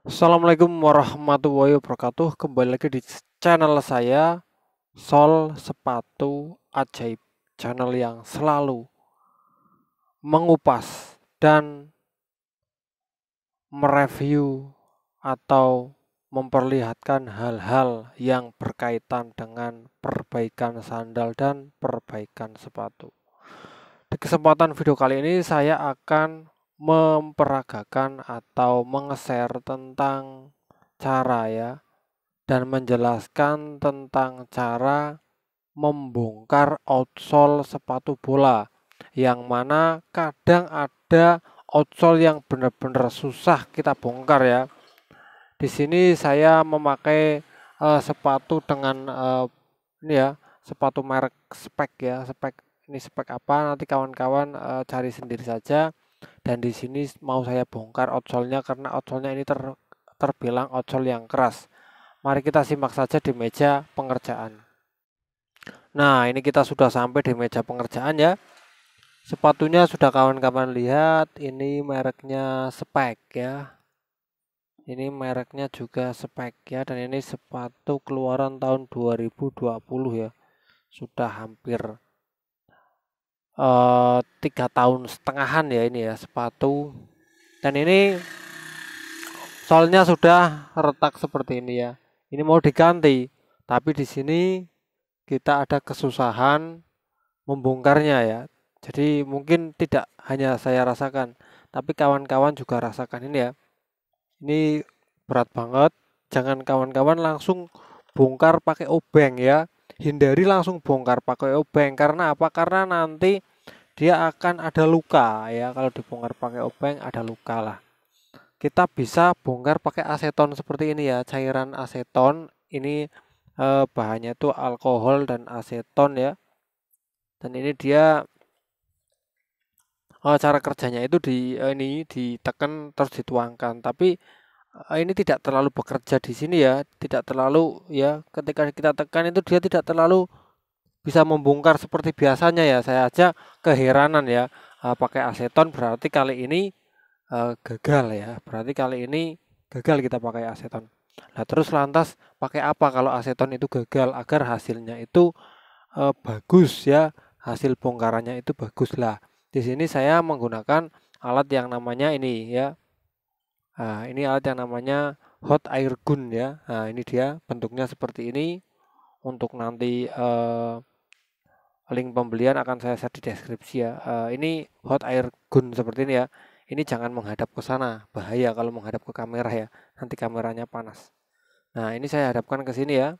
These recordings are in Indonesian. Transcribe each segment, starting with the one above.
Assalamualaikum warahmatullahi wabarakatuh. Kembali lagi di channel saya, Sol Sepatu Ajaib. Channel yang selalu mengupas dan mereview atau memperlihatkan hal-hal yang berkaitan dengan perbaikan sandal dan perbaikan sepatu. Di kesempatan video kali ini saya akan memperagakan atau menge-share tentang cara ya dan menjelaskan tentang cara membongkar outsole sepatu bola, yang mana kadang ada outsole yang benar-benar susah kita bongkar ya. Di sini saya memakai sepatu dengan ini ya, sepatu merek Spek ya. Spek ini spek apa nanti kawan-kawan cari sendiri saja. Dan di sini mau saya bongkar outsole-nya karena outsole-nya ini terbilang outsole yang keras. Mari kita simak saja di meja pengerjaan. Nah, ini kita sudah sampai di meja pengerjaan ya. Sepatunya sudah kawan-kawan lihat, ini mereknya Spek ya. Ini mereknya juga Spek ya, dan ini sepatu keluaran tahun 2020 ya. Sudah hampir 3 tahun setengahan ya ini ya sepatu. Dan ini solnya sudah retak seperti ini ya. Ini mau diganti, tapi di sini kita ada kesusahan membongkarnya ya. Jadi mungkin tidak hanya saya rasakan, tapi kawan-kawan juga rasakan ini ya. Ini berat banget. Jangan kawan-kawan langsung bongkar pakai obeng ya. Hindari langsung bongkar pakai obeng karena apa? Karena nanti dia akan ada luka ya. Kalau dibongkar pakai obeng ada luka lah. Kita bisa bongkar pakai aseton seperti ini ya, cairan aseton. Ini bahannya itu alkohol dan aseton ya. Dan ini dia cara kerjanya itu ini ditekan terus dituangkan. Tapi ini tidak terlalu bekerja di sini ya, tidak terlalu ya. Ketika kita tekan itu dia tidak terlalu bisa membongkar seperti biasanya ya. Saya aja keheranan ya. Pakai aseton berarti kali ini gagal ya. Berarti kali ini gagal kita pakai aseton. Nah, terus lantas pakai apa kalau aseton itu gagal agar hasilnya itu bagus ya, hasil bongkarannya itu bagus lah. Di sini saya menggunakan alat yang namanya ini ya. Nah, ini alat yang namanya hot air gun ya. Nah, ini dia bentuknya seperti ini. Untuk nanti link pembelian akan saya share di deskripsi ya. Ini hot air gun seperti ini ya. Ini jangan menghadap ke sana, bahaya kalau menghadap ke kamera ya. Nanti kameranya panas. Nah, ini saya hadapkan ke sini ya.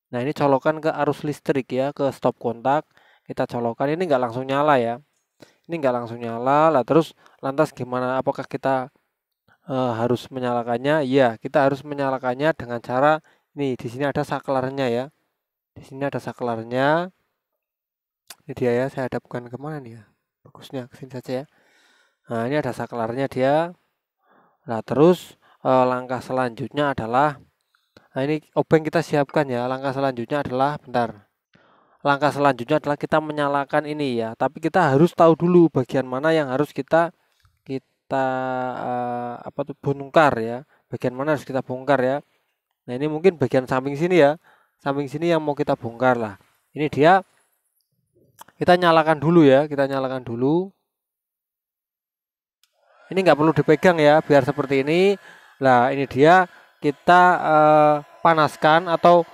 Nah, ini colokan ke arus listrik ya, ke stop kontak. Kita colokan, ini nggak langsung nyala ya. Ini nggak langsung nyala. Lah terus lantas gimana? Apakah kita harus menyalakannya? Iya, kita harus menyalakannya dengan cara ini. Di sini ada saklarnya ya. Di sini ada saklarnya. Ini dia ya. Saya hadapkan kemana nih ya? Bagusnya ke sini saja ya. Nah, ini ada saklarnya dia. Nah, terus langkah selanjutnya adalah, nah ini obeng kita siapkan ya. Langkah selanjutnya adalah, bentar. Langkah selanjutnya adalah kita menyalakan ini ya. Tapi kita harus tahu dulu bagian mana yang harus kita apa tuh bongkar ya. Bagian mana harus kita bongkar ya. Nah, ini mungkin bagian samping sini ya. Samping sini yang mau kita bongkar lah. Ini dia, kita nyalakan dulu ya. Kita nyalakan dulu. Ini nggak perlu dipegang ya, biar seperti ini. Nah, ini dia, kita panaskan atau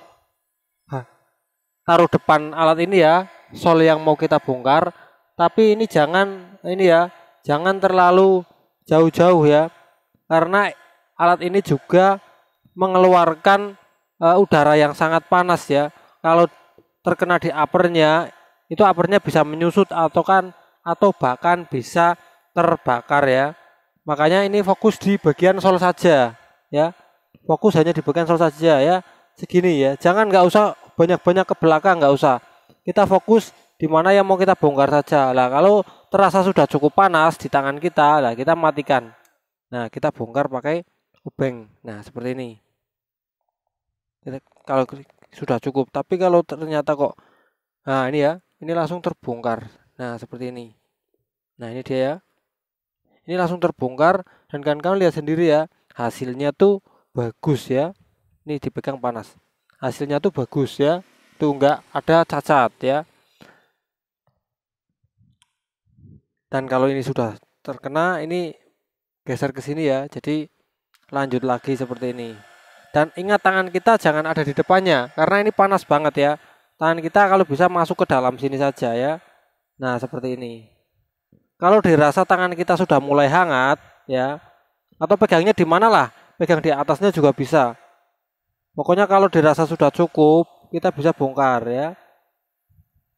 taruh depan alat ini ya, sol yang mau kita bongkar. Tapi ini jangan ini ya, jangan terlalu jauh-jauh ya, karena alat ini juga mengeluarkan udara yang sangat panas ya. Kalau terkena di uppernya, itu uppernya bisa menyusut atau bahkan bisa terbakar ya. Makanya ini fokus di bagian sol saja ya. Fokus hanya di bagian sol saja ya. Segini ya. Jangan nggak usah banyak-banyak ke belakang, nggak usah. Kita fokus di mana yang mau kita bongkar saja. Lah kalau terasa sudah cukup panas di tangan kita, lah kita matikan. Nah, kita bongkar pakai obeng. Nah, seperti ini. Kalau sudah cukup, tapi kalau ternyata kok, nah ini ya, ini langsung terbongkar. Nah, seperti ini. Nah, ini dia ya. Ini langsung terbongkar dan kawan-kawan lihat sendiri ya. hasilnya tuh bagus ya. Ini dipegang panas. Hasilnya tuh bagus ya. Tuh enggak ada cacat ya. Dan kalau ini sudah terkena, ini geser ke sini ya. Jadi lanjut lagi seperti ini. Dan ingat tangan kita jangan ada di depannya karena ini panas banget ya. Tangan kita kalau bisa masuk ke dalam sini saja ya. Nah, seperti ini. Kalau dirasa tangan kita sudah mulai hangat ya, atau pegangnya di mana lah, pegang di atasnya juga bisa. Pokoknya kalau dirasa sudah cukup, kita bisa bongkar ya.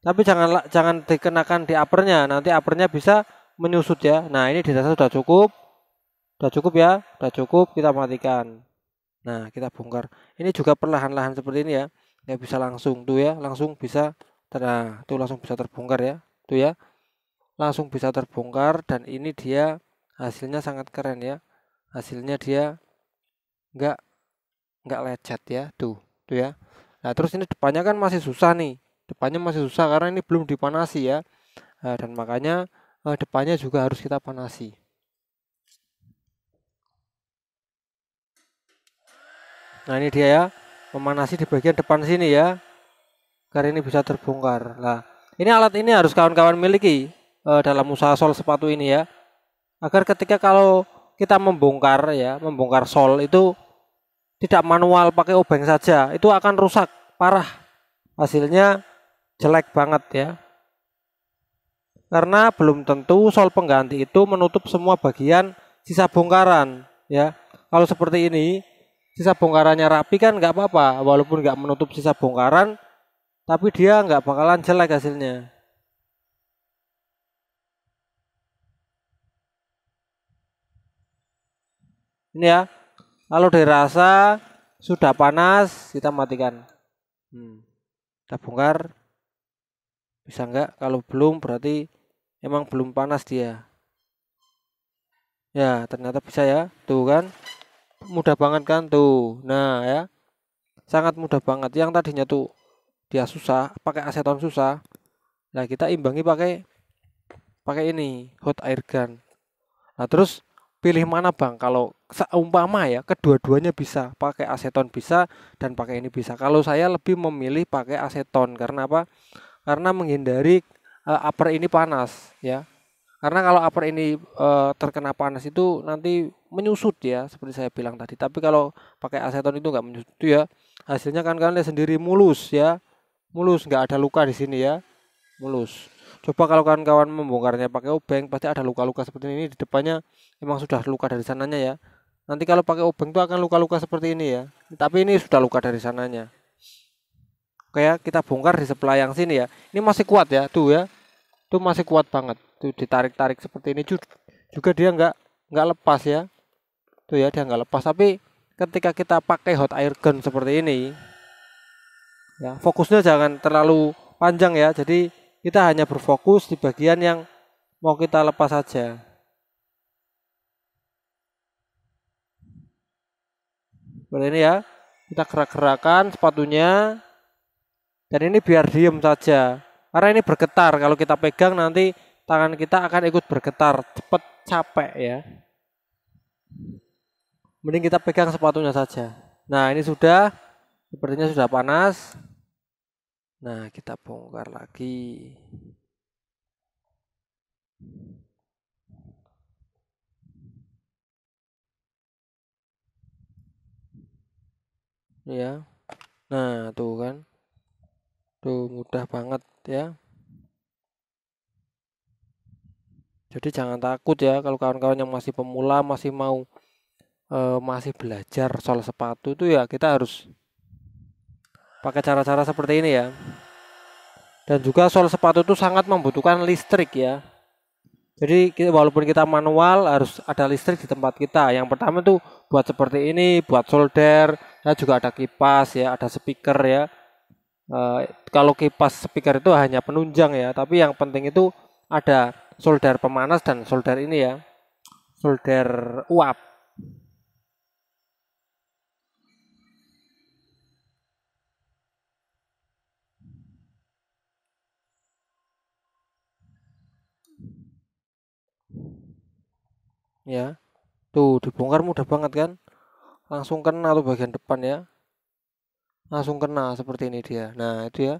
Tapi jangan dikenakan di uppernya, nanti uppernya bisa menyusut ya. Nah, ini dirasa sudah cukup ya, sudah cukup, kita matikan. Nah, kita bongkar. Ini juga perlahan-lahan seperti ini ya. Nggak bisa langsung tuh ya, langsung bisa. Nah, tuh langsung bisa terbongkar ya. Tuh ya, langsung bisa terbongkar dan ini dia hasilnya sangat keren ya. Hasilnya dia nggak nggak lecet ya, tuh ya. Nah, terus ini depannya kan masih susah nih. Depannya masih susah karena ini belum dipanasi ya. Nah, dan makanya depannya juga harus kita panasi. Nah, ini dia ya, memanasi di bagian depan sini ya, agar ini bisa terbongkar. Nah, ini alat ini harus kawan-kawan miliki dalam usaha sol sepatu ini ya, agar ketika kalau kita membongkar ya, membongkar sol itu tidak manual pakai obeng saja, itu akan rusak parah, hasilnya jelek banget ya. Karena belum tentu sol pengganti itu menutup semua bagian sisa bongkaran ya. Kalau seperti ini, sisa bongkarannya rapi kan nggak apa-apa, walaupun nggak menutup sisa bongkaran, tapi dia nggak bakalan jelek hasilnya. Ini ya, kalau dirasa sudah panas, kita matikan. Kita bongkar, bisa nggak? Kalau belum berarti emang belum panas dia. Ya, ternyata bisa ya. Tuh kan, mudah banget kan tuh. Nah ya, sangat mudah banget. Yang tadinya tuh dia susah, pakai aseton susah. Nah, kita imbangi pakai pakai ini, hot air gun. Nah, terus pilih mana Bang? Kalau seumpama ya, kedua-duanya bisa, pakai aseton bisa dan pakai ini bisa. Kalau saya lebih memilih pakai aseton karena apa? Karena menghindari upper ini panas ya. Karena kalau upper ini terkena panas itu nanti menyusut ya, seperti saya bilang tadi. Tapi kalau pakai aseton itu nggak menyusut ya. Hasilnya kan kalian lihat sendiri mulus ya. Mulus, nggak ada luka di sini ya. Mulus. Coba kalau kawan-kawan membongkarnya pakai obeng, pasti ada luka-luka seperti ini di depannya. Emang sudah luka dari sananya ya. Nanti kalau pakai obeng itu akan luka-luka seperti ini ya. Tapi ini sudah luka dari sananya. Kayak kita bongkar di sebelah yang sini ya. Ini masih kuat ya, tuh ya. Tuh masih kuat banget. Tuh ditarik-tarik seperti ini juga dia nggak lepas ya. Tuh ya, dia nggak lepas. Tapi ketika kita pakai hot air gun seperti ini, ya fokusnya jangan terlalu panjang ya. Jadi kita hanya berfokus di bagian yang mau kita lepas saja. Seperti ini ya. Kita gerak-gerakan sepatunya. Dan ini biar diem saja. Karena ini bergetar. Kalau kita pegang nanti tangan kita akan ikut bergetar. Cepet capek ya. Mending kita pegang sepatunya saja. Nah, ini sudah. Sepertinya sudah panas. Nah, kita bongkar lagi. Ya. Nah, tuh kan. Tuh mudah banget ya. Jadi jangan takut ya kalau kawan-kawan yang masih pemula masih mau masih belajar soal sepatu itu ya kita harus pakai cara-cara seperti ini ya. Dan juga soal sepatu itu sangat membutuhkan listrik ya. Jadi walaupun kita manual harus ada listrik di tempat kita. Yang pertama tuh buat seperti ini, buat solder, dan juga ada kipas ya, ada speaker ya. Kalau kipas speaker itu hanya penunjang ya, tapi yang penting itu ada solder pemanas dan solder ini ya, solder uap. Ya, tuh dibongkar mudah banget kan. langsung kena tuh bagian depan ya, langsung kena seperti ini dia. Nah itu ya,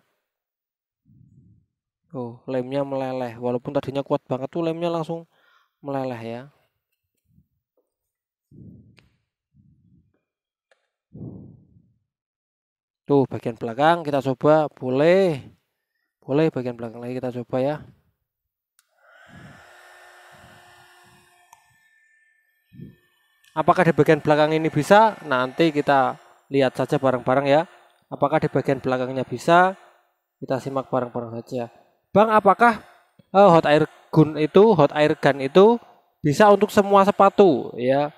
tuh lemnya meleleh, walaupun tadinya kuat banget tuh lemnya langsung meleleh ya. Tuh bagian belakang kita coba, boleh bagian belakang lagi kita coba ya. Apakah di bagian belakang ini bisa? Nanti kita lihat saja bareng-bareng ya. Apakah di bagian belakangnya bisa? Kita simak bareng-bareng saja. Bang, apakah hot air gun itu bisa untuk semua sepatu ya?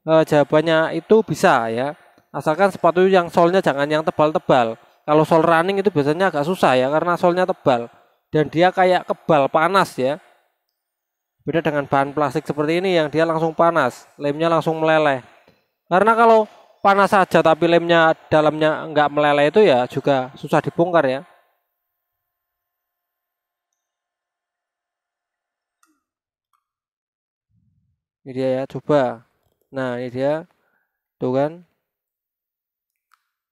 Jawabannya itu bisa ya. Asalkan sepatu yang solnya jangan yang tebal-tebal. Kalau sol running itu biasanya agak susah ya karena solnya tebal dan dia kayak kebal panas ya. Beda dengan bahan plastik seperti ini yang dia langsung panas, lemnya langsung meleleh. Karena kalau panas saja tapi lemnya dalamnya enggak meleleh itu ya juga susah dibongkar ya. Ini dia ya, coba. Nah ini dia, tuh kan.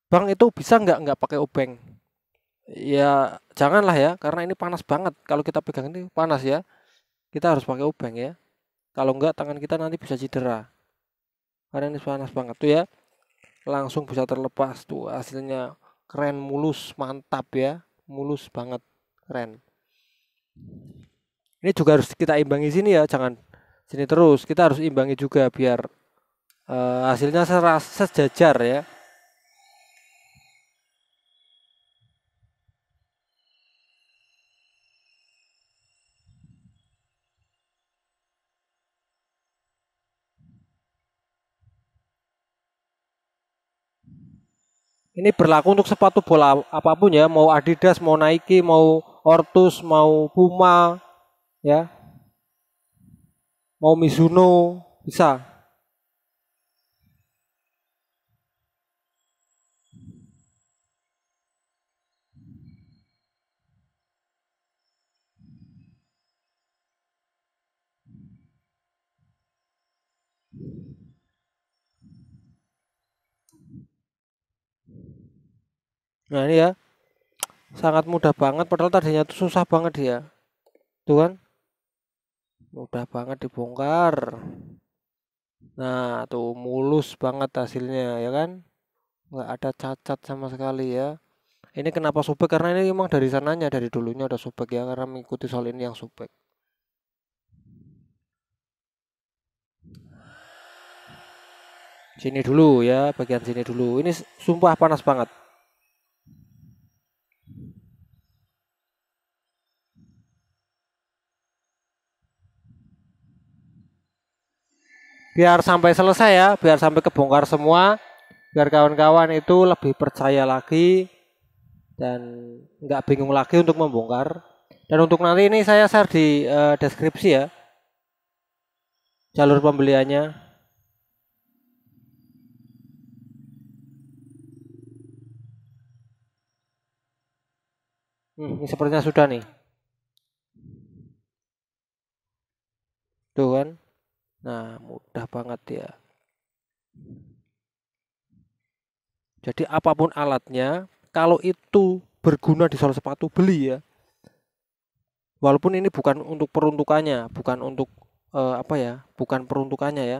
Bang itu bisa nggak pakai obeng? Ya janganlah ya, karena ini panas banget. Kalau kita pegang ini panas ya, kita harus pakai obeng ya. Kalau enggak tangan kita nanti bisa cedera. Karena ini panas banget tuh ya. Langsung bisa terlepas tuh hasilnya keren mulus mantap ya, mulus banget keren. Ini juga harus kita imbangi sini ya, jangan sini terus, kita harus imbangi juga biar hasilnya sejajar ya. Ini berlaku untuk sepatu bola apapun ya, mau Adidas, mau Nike, mau Ortus, mau Puma ya, mau Mizuno bisa. Nah ini ya, sangat mudah banget padahal tadinya tuh susah banget dia. Tuh kan, mudah banget dibongkar. Nah tuh mulus banget hasilnya ya kan, nggak ada cacat sama sekali ya. Ini kenapa sobek? Karena ini memang dari sananya, dari dulunya udah sobek ya, karena mengikuti soal ini yang sobek. Sini dulu ya, bagian sini dulu. Ini sumpah panas banget. Biar sampai selesai ya, biar sampai kebongkar semua, biar kawan-kawan itu lebih percaya lagi dan nggak bingung lagi untuk membongkar. Dan untuk nanti ini saya share di deskripsi ya, jalur pembeliannya. Ini sepertinya sudah nih. Tuh kan. Nah, mudah banget ya. Jadi apapun alatnya, kalau itu berguna di sol sepatu beli ya. Walaupun ini bukan untuk peruntukannya, bukan untuk apa ya, bukan peruntukannya ya.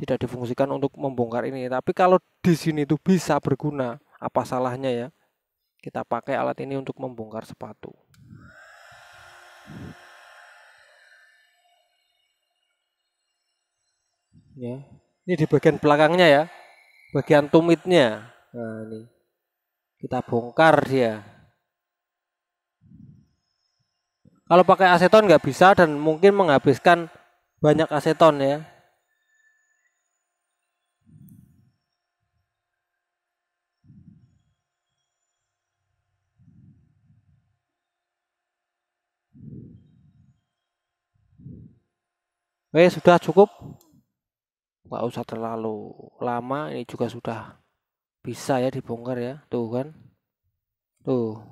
Tidak difungsikan untuk membongkar ini. Tapi kalau di sini tuh bisa berguna, apa salahnya ya? Kita pakai alat ini untuk membongkar sepatu. Ya. Ini di bagian belakangnya ya, bagian tumitnya. Nah, ini kita bongkar dia. Kalau pakai aseton nggak bisa dan mungkin menghabiskan banyak aseton ya. Oke, sudah cukup. Nggak usah terlalu lama. Ini juga sudah bisa ya dibongkar ya. Tuh kan. Tuh.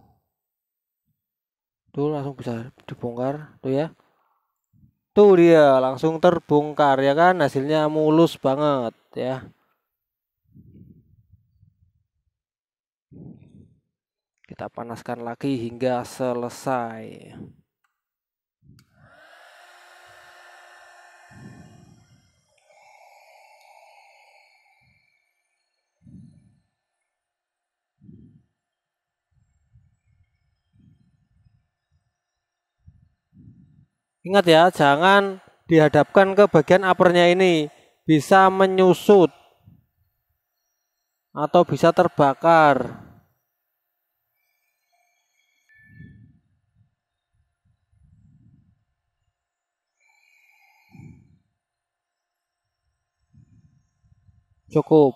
Tuh langsung bisa dibongkar. Tuh ya. Tuh dia langsung terbongkar ya kan. Hasilnya mulus banget ya. Kita panaskan lagi hingga selesai. Ingat ya, jangan dihadapkan ke bagian uppernya ini, bisa menyusut atau bisa terbakar. Cukup.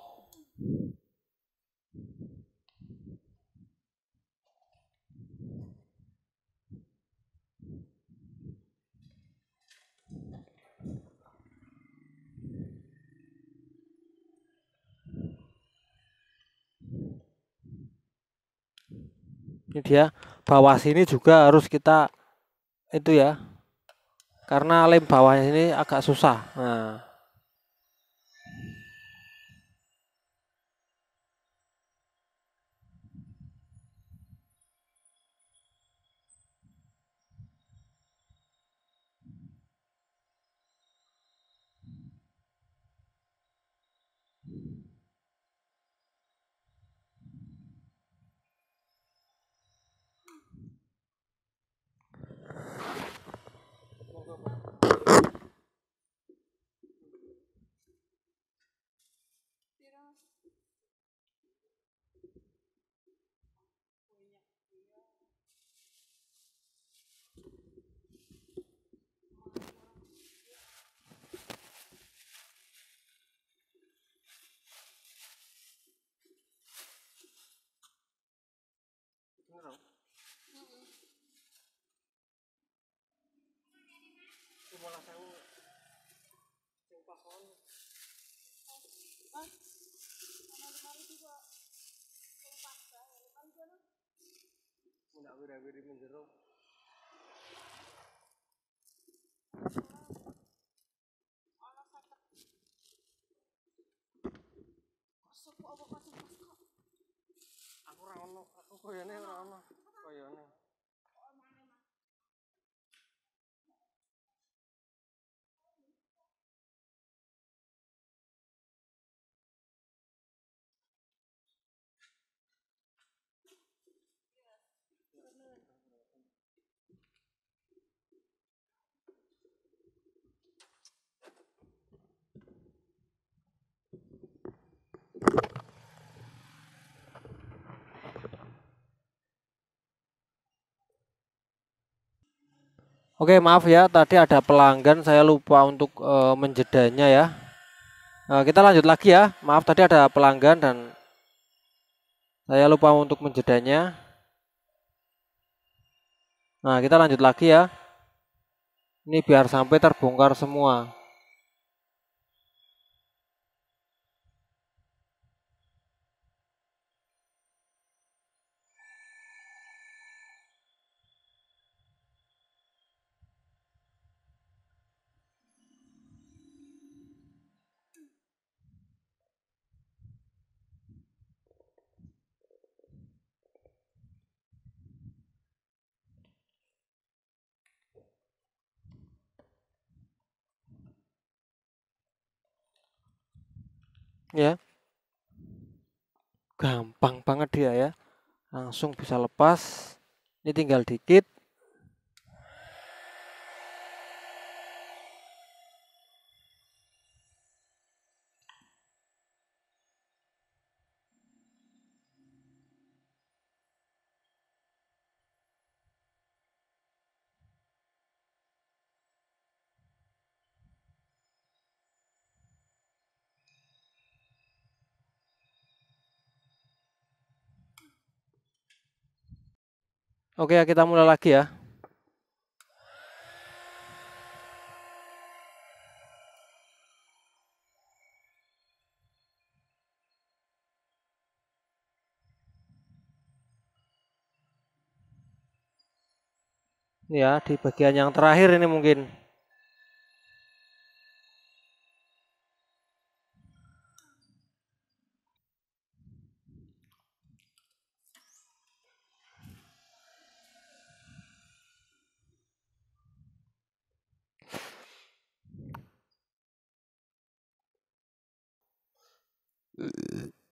Ini dia, bawah sini juga harus kita itu ya, karena lem bawahnya ini agak susah. Nah, aku koyone ora ono koyone. Oke, maaf ya, tadi ada pelanggan, saya lupa untuk menjedanya ya. Kita lanjut lagi ya. Maaf tadi ada pelanggan dan saya lupa untuk menjedanya. Nah, kita lanjut lagi ya. Ini biar sampai terbongkar semua. Ya, gampang banget dia ya. Langsung bisa lepas. Ini tinggal dikit. Oke, ya kita mulai lagi ya. Ya, di bagian yang terakhir ini mungkin.